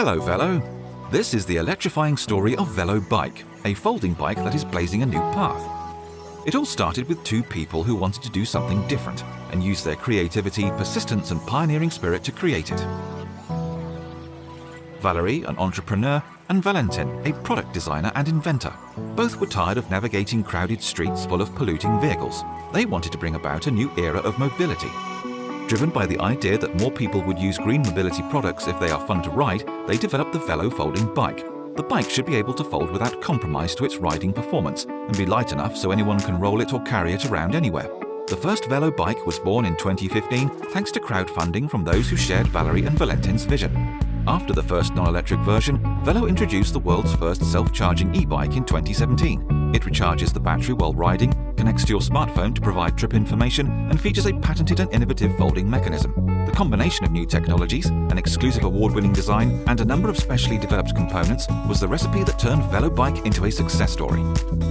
Hello VELLO! This is the electrifying story of VELLO Bike, a folding bike that is blazing a new path. It all started with two people who wanted to do something different and use their creativity, persistence and pioneering spirit to create it. Valerie, an entrepreneur, and Valentin, a product designer and inventor. Both were tired of navigating crowded streets full of polluting vehicles. They wanted to bring about a new era of mobility. Driven by the idea that more people would use green mobility products if they are fun to ride, they developed the VELLO folding bike. The bike should be able to fold without compromise to its riding performance and be light enough so anyone can roll it or carry it around anywhere. The first VELLO bike was born in 2015 thanks to crowdfunding from those who shared Valerie and Valentin's vision. After the first non-electric version, VELLO introduced the world's first self-charging e-bike in 2017. It recharges the battery while riding, connects to your smartphone to provide trip information, and features a patented and innovative folding mechanism. The combination of new technologies, an exclusive award-winning design, and a number of specially developed components was the recipe that turned VELLO Bike into a success story.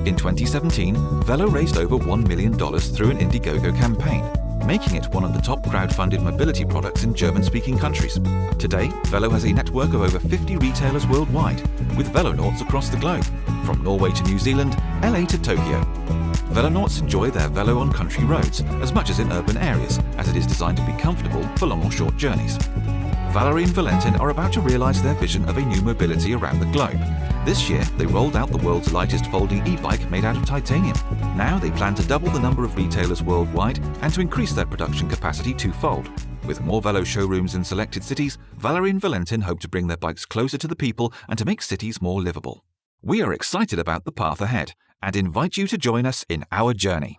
In 2017, VELLO raised over $1 million through an Indiegogo campaign, making it one of the top crowd-funded mobility products in German-speaking countries. Today, VELLO has a network of over 50 retailers worldwide, with VELLOnauts across the globe, from Norway to New Zealand, LA to Tokyo. VELLOnauts enjoy their VELLO on country roads as much as in urban areas, as it is designed to be comfortable for long or short journeys. Valerie and Valentin are about to realize their vision of a new mobility around the globe. This year, they rolled out the world's lightest folding e-bike made out of titanium. Now they plan to double the number of retailers worldwide and to increase their production capacity twofold. With more VELLO showrooms in selected cities, Valerie and Valentin hope to bring their bikes closer to the people and to make cities more livable. We are excited about the path ahead and invite you to join us in our journey.